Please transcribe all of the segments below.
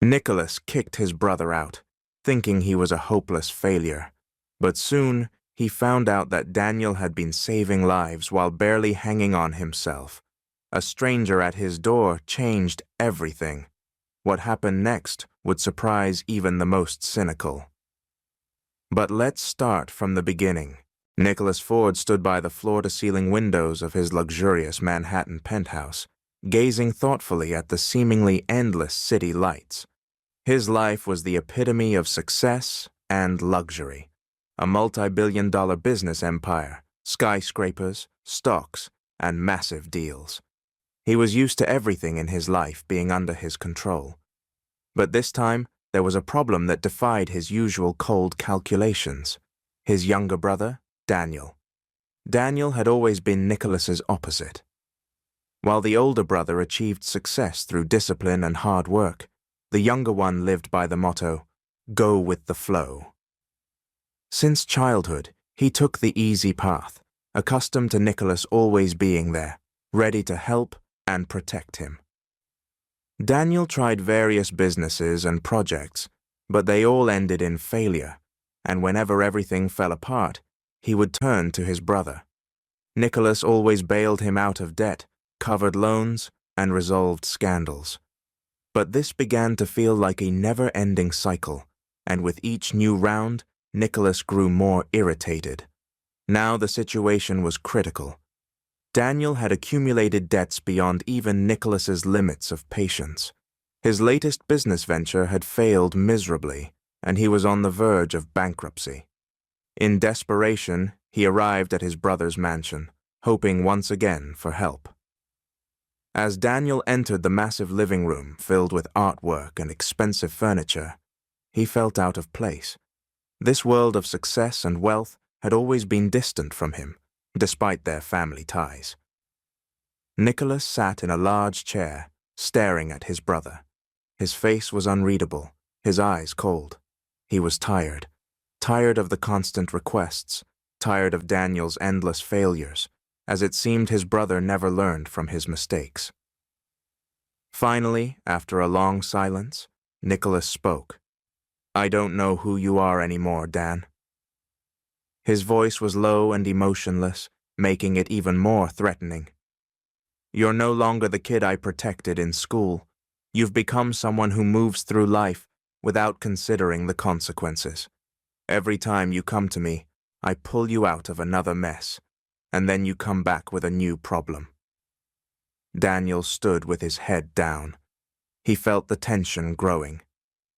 Nicholas kicked his brother out, thinking he was a hopeless failure. But soon, he found out that Daniel had been saving lives while barely hanging on himself. A stranger at his door changed everything. What happened next would surprise even the most cynical. But let's start from the beginning. Nicholas Ford stood by the floor-to-ceiling windows of his luxurious Manhattan penthouse, gazing thoughtfully at the seemingly endless city lights. His life was the epitome of success and luxury. A multi-billion-dollar business empire, skyscrapers, stocks, and massive deals. He was used to everything in his life being under his control. But this time, there was a problem that defied his usual cold calculations. His younger brother, Daniel. Daniel had always been Nicholas's opposite. While the older brother achieved success through discipline and hard work, the younger one lived by the motto, "Go with the flow." Since childhood, he took the easy path, accustomed to Nicholas always being there, ready to help and protect him. Daniel tried various businesses and projects, but they all ended in failure, and whenever everything fell apart, he would turn to his brother. Nicholas always bailed him out of debt, covered loans, and resolved scandals. But this began to feel like a never-ending cycle, and with each new round, Nicholas grew more irritated. Now the situation was critical. Daniel had accumulated debts beyond even Nicholas's limits of patience. His latest business venture had failed miserably, and he was on the verge of bankruptcy. In desperation, he arrived at his brother's mansion, hoping once again for help. As Daniel entered the massive living room filled with artwork and expensive furniture, he felt out of place. This world of success and wealth had always been distant from him, despite their family ties. Nicholas sat in a large chair, staring at his brother. His face was unreadable, his eyes cold. He was tired of the constant requests, tired of Daniel's endless failures, as it seemed his brother never learned from his mistakes. Finally, after a long silence, Nicholas spoke. "I don't know who you are anymore, Dan." His voice was low and emotionless, making it even more threatening. "You're no longer the kid I protected in school. You've become someone who moves through life without considering the consequences. Every time you come to me, I pull you out of another mess, and then you come back with a new problem." Daniel stood with his head down. He felt the tension growing.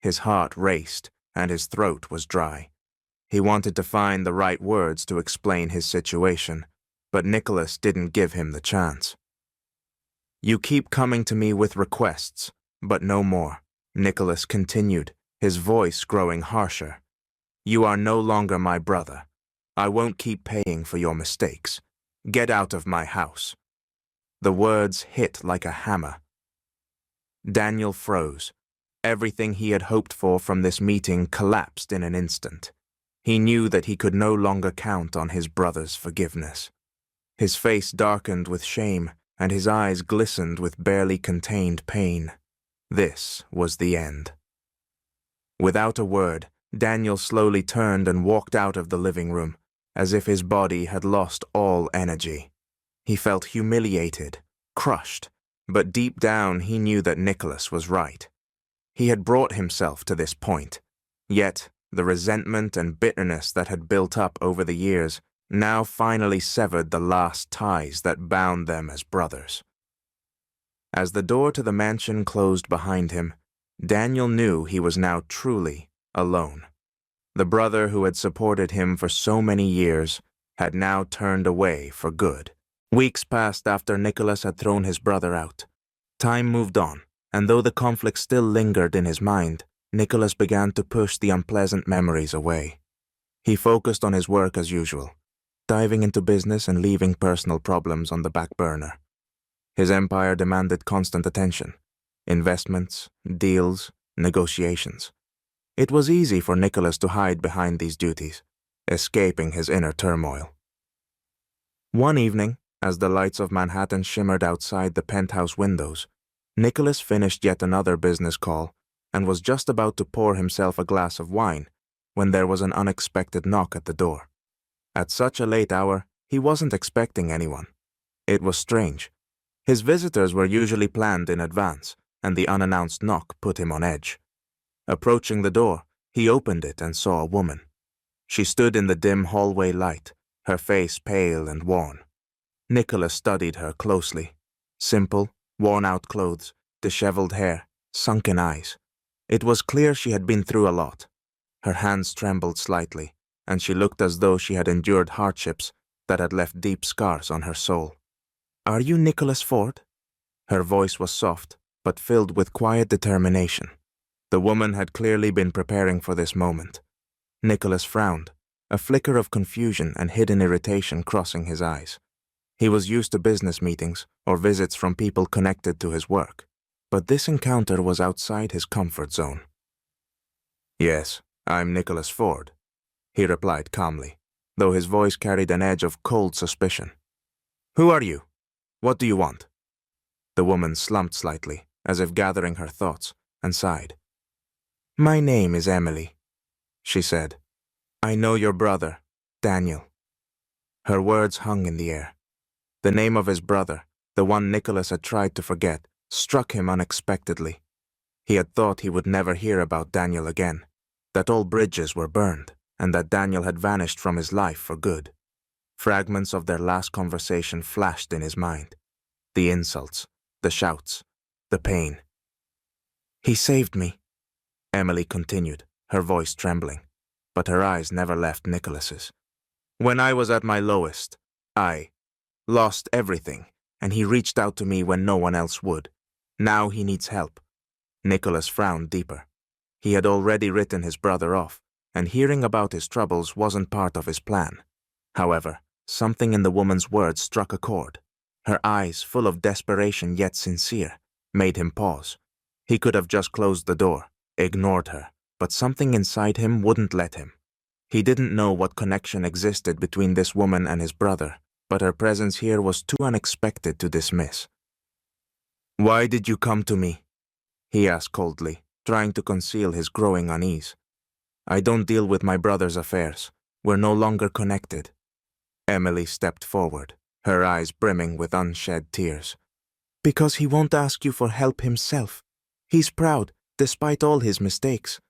His heart raced, and his throat was dry. He wanted to find the right words to explain his situation, but Nicholas didn't give him the chance. "You keep coming to me with requests, but no more," Nicholas continued, his voice growing harsher. "You are no longer my brother. I won't keep paying for your mistakes. Get out of my house." The words hit like a hammer. Daniel froze. Everything he had hoped for from this meeting collapsed in an instant. He knew that he could no longer count on his brother's forgiveness. His face darkened with shame, and his eyes glistened with barely contained pain. This was the end. Without a word, Daniel slowly turned and walked out of the living room, as if his body had lost all energy. He felt humiliated, crushed, but deep down he knew that Nicholas was right. He had brought himself to this point, yet the resentment and bitterness that had built up over the years now finally severed the last ties that bound them as brothers. As the door to the mansion closed behind him, Daniel knew he was now truly alone. The brother who had supported him for so many years had now turned away for good. Weeks passed after Nicholas had thrown his brother out. Time moved on, and though the conflict still lingered in his mind, Nicholas began to push the unpleasant memories away. He focused on his work as usual, diving into business and leaving personal problems on the back burner. His empire demanded constant attention, investments, deals, negotiations. It was easy for Nicholas to hide behind these duties, escaping his inner turmoil. One evening, as the lights of Manhattan shimmered outside the penthouse windows, Nicholas finished yet another business call and was just about to pour himself a glass of wine when there was an unexpected knock at the door. At such a late hour, he wasn't expecting anyone. It was strange. His visitors were usually planned in advance, and the unannounced knock put him on edge. Approaching the door, he opened it and saw a woman. She stood in the dim hallway light, her face pale and worn. Nicholas studied her closely. Simple, worn-out clothes, disheveled hair, sunken eyes. It was clear she had been through a lot. Her hands trembled slightly, and she looked as though she had endured hardships that had left deep scars on her soul. "Are you Nicholas Ford?" Her voice was soft, but filled with quiet determination. The woman had clearly been preparing for this moment. Nicholas frowned, a flicker of confusion and hidden irritation crossing his eyes. He was used to business meetings or visits from people connected to his work, but this encounter was outside his comfort zone. "Yes, I'm Nicholas Ford," he replied calmly, though his voice carried an edge of cold suspicion. "Who are you? What do you want?" The woman slumped slightly, as if gathering her thoughts, and sighed. "My name is Emily," she said. "I know your brother, Daniel." Her words hung in the air. The name of his brother, the one Nicholas had tried to forget, struck him unexpectedly. He had thought he would never hear about Daniel again, that all bridges were burned, and that Daniel had vanished from his life for good. Fragments of their last conversation flashed in his mind. The insults, the shouts, the pain. "He saved me," Emily continued, her voice trembling, but her eyes never left Nicholas's. "When I was at my lowest, I lost everything, and he reached out to me when no one else would. Now he needs help." Nicholas frowned deeper. He had already written his brother off, and hearing about his troubles wasn't part of his plan. However, something in the woman's words struck a chord. Her eyes, full of desperation yet sincere, made him pause. He could have just closed the door, ignored her, but something inside him wouldn't let him. He didn't know what connection existed between this woman and his brother, but her presence here was too unexpected to dismiss. "Why did you come to me?" he asked coldly, trying to conceal his growing unease. "I don't deal with my brother's affairs. We're no longer connected." Emily stepped forward, her eyes brimming with unshed tears. "Because he won't ask you for help himself. He's proud, despite all his mistakes.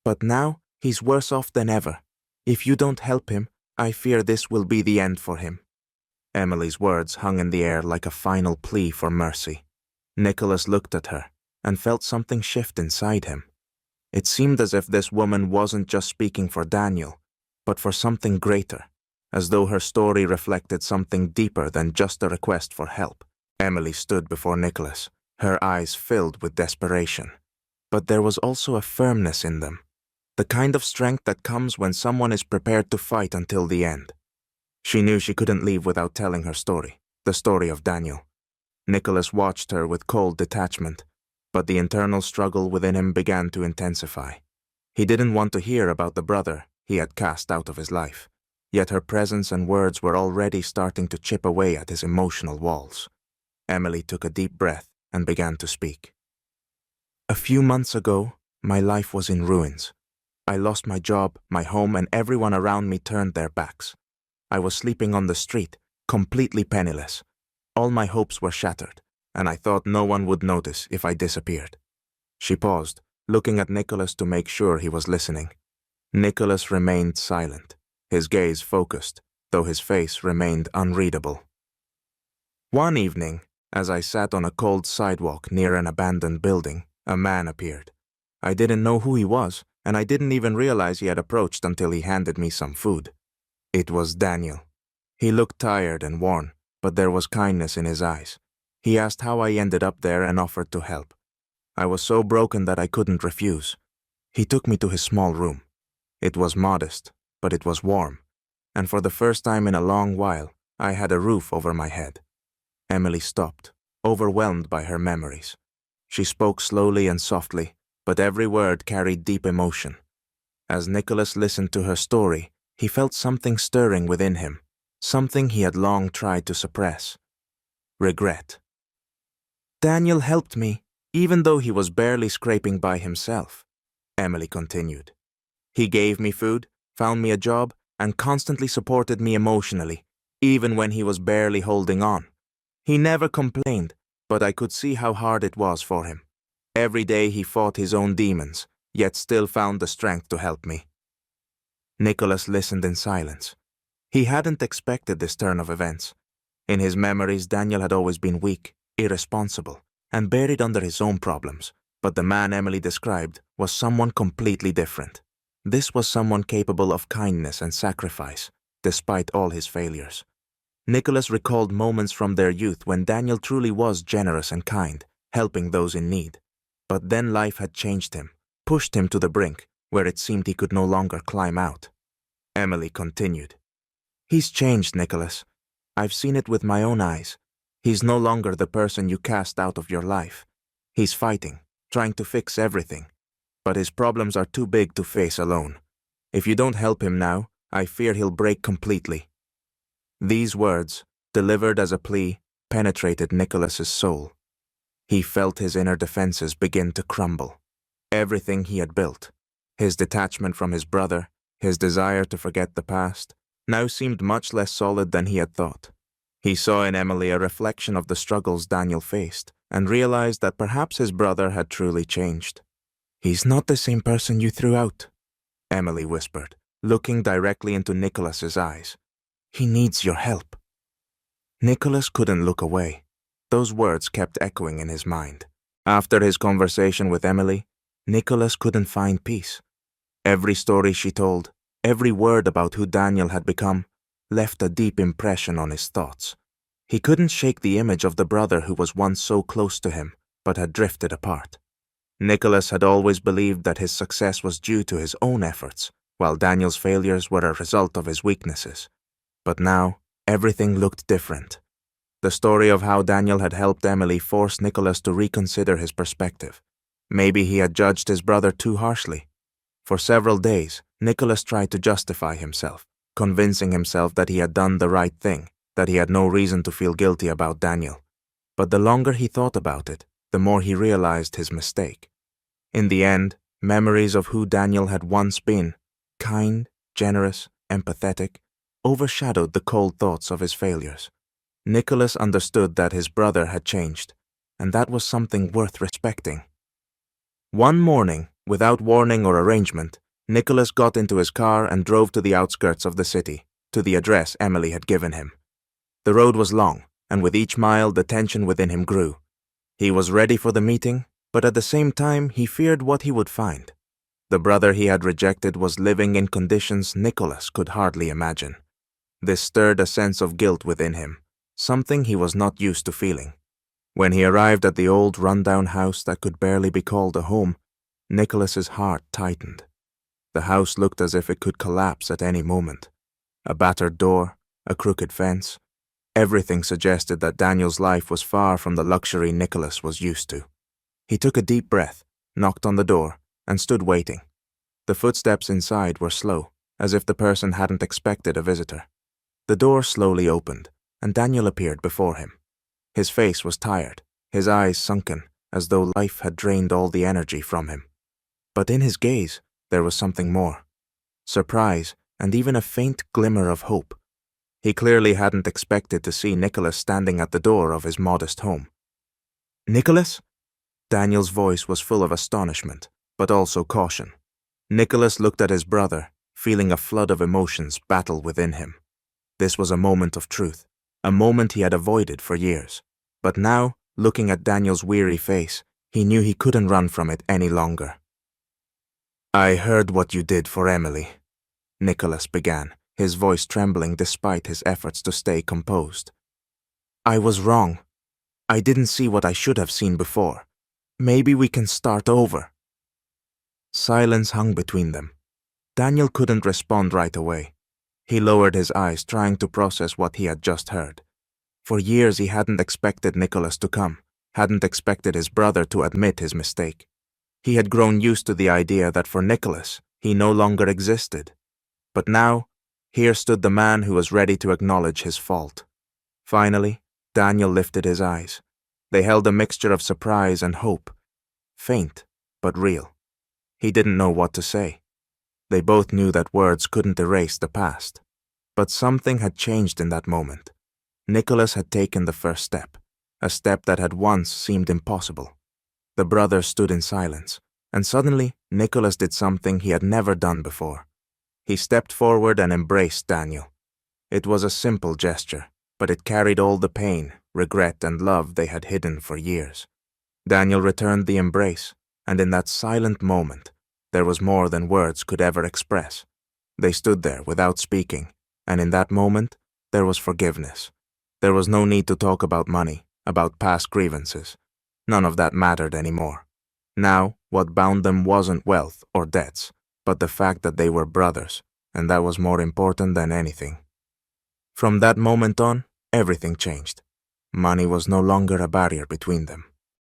But now he's worse off than ever. If you don't help him, I fear this will be the end for him." Emily's words hung in the air like a final plea for mercy. Nicholas looked at her and felt something shift inside him. It seemed as if this woman wasn't just speaking for Daniel, but for something greater, as though her story reflected something deeper than just a request for help. Emily stood before Nicholas, her eyes filled with desperation. But there was also a firmness in them, the kind of strength that comes when someone is prepared to fight until the end. She knew she couldn't leave without telling her story, the story of Daniel. Nicholas watched her with cold detachment, but the internal struggle within him began to intensify. He didn't want to hear about the brother he had cast out of his life, yet her presence and words were already starting to chip away at his emotional walls. Emily took a deep breath and began to speak. "A few months ago, my life was in ruins. I lost my job, my home, and everyone around me turned their backs. I was sleeping on the street, completely penniless. All my hopes were shattered, and I thought no one would notice if I disappeared." She paused, looking at Nicholas to make sure he was listening. Nicholas remained silent, his gaze focused, though his face remained unreadable. "One evening, as I sat on a cold sidewalk near an abandoned building, a man appeared. I didn't know who he was, and I didn't even realize he had approached until he handed me some food. It was Daniel. He looked tired and worn, but there was kindness in his eyes. He asked how I ended up there and offered to help. I was so broken that I couldn't refuse. He took me to his small room. It was modest, but it was warm, and for the first time in a long while, I had a roof over my head." Emily stopped, overwhelmed by her memories. She spoke slowly and softly, but every word carried deep emotion. As Nicholas listened to her story, he felt something stirring within him, something he had long tried to suppress. Regret. "Daniel helped me, even though he was barely scraping by himself. Emily continued. He gave me food, found me a job, and constantly supported me emotionally, even when he was barely holding on. He never complained, but I could see how hard it was for him. Every day he fought his own demons, yet still found the strength to help me. Nicholas listened in silence. He hadn't expected this turn of events. In his memories, Daniel had always been weak, irresponsible, and buried under his own problems, but the man Emily described was someone completely different. This was someone capable of kindness and sacrifice, despite all his failures. Nicholas recalled moments from their youth when Daniel truly was generous and kind, helping those in need. But then life had changed him, pushed him to the brink, where it seemed he could no longer climb out. Emily continued. He's changed, Nicholas. I've seen it with my own eyes. He's no longer the person you cast out of your life. He's fighting, trying to fix everything. But his problems are too big to face alone. If you don't help him now, I fear he'll break completely. These words, delivered as a plea, penetrated Nicholas's soul. He felt his inner defenses begin to crumble. Everything he had built, his detachment from his brother, his desire to forget the past, now seemed much less solid than he had thought. He saw in Emily a reflection of the struggles Daniel faced, and realized that perhaps his brother had truly changed. "He's not the same person you threw out," Emily whispered, looking directly into Nicholas's eyes. "He needs your help." Nicholas couldn't look away. Those words kept echoing in his mind. After his conversation with Emily, Nicholas couldn't find peace. Every story she told, every word about who Daniel had become, left a deep impression on his thoughts. He couldn't shake the image of the brother who was once so close to him, but had drifted apart. Nicholas had always believed that his success was due to his own efforts, while Daniel's failures were a result of his weaknesses. But now, everything looked different. The story of how Daniel had helped Emily forced Nicholas to reconsider his perspective. Maybe he had judged his brother too harshly. For several days, Nicholas tried to justify himself, convincing himself that he had done the right thing, that he had no reason to feel guilty about Daniel. But the longer he thought about it, the more he realized his mistake. In the end, memories of who Daniel had once been, kind, generous, empathetic, overshadowed the cold thoughts of his failures. Nicholas understood that his brother had changed, and that was something worth respecting. One morning, without warning or arrangement, Nicholas got into his car and drove to the outskirts of the city, to the address Emily had given him. The road was long, and with each mile the tension within him grew. He was ready for the meeting, but at the same time he feared what he would find. The brother he had rejected was living in conditions Nicholas could hardly imagine. This stirred a sense of guilt within him, something he was not used to feeling. When he arrived at the old run-down house that could barely be called a home, Nicholas's heart tightened. The house looked as if it could collapse at any moment. A battered door, a crooked fence. Everything suggested that Daniel's life was far from the luxury Nicholas was used to. He took a deep breath, knocked on the door, and stood waiting. The footsteps inside were slow, as if the person hadn't expected a visitor. The door slowly opened, and Daniel appeared before him. His face was tired, his eyes sunken, as though life had drained all the energy from him. But in his gaze, there was something more. Surprise, and even a faint glimmer of hope. He clearly hadn't expected to see Nicholas standing at the door of his modest home. "Nicholas?" Daniel's voice was full of astonishment, but also caution. Nicholas looked at his brother, feeling a flood of emotions battle within him. This was a moment of truth, a moment he had avoided for years. But now, looking at Daniel's weary face, he knew he couldn't run from it any longer. "I heard what you did for Emily," Nicholas began, his voice trembling despite his efforts to stay composed. "I was wrong. I didn't see what I should have seen before. Maybe we can start over." Silence hung between them. Daniel couldn't respond right away. He lowered his eyes, trying to process what he had just heard. For years he hadn't expected Nicholas to come, hadn't expected his brother to admit his mistake. He had grown used to the idea that for Nicholas, he no longer existed. But now, here stood the man who was ready to acknowledge his fault. Finally, Daniel lifted his eyes. They held a mixture of surprise and hope, faint, but real. He didn't know what to say. They both knew that words couldn't erase the past. But something had changed in that moment. Nicholas had taken the first step, a step that had once seemed impossible. The brothers stood in silence, and suddenly Nicholas did something he had never done before. He stepped forward and embraced Daniel. It was a simple gesture, but it carried all the pain, regret, and love they had hidden for years. Daniel returned the embrace, and in that silent moment, there was more than words could ever express. They stood there without speaking, and in that moment, there was forgiveness. There was no need to talk about money, about past grievances. None of that mattered anymore. Now, what bound them wasn't wealth or debts, but the fact that they were brothers, and that was more important than anything. From that moment on, everything changed. Money was no longer a barrier between them.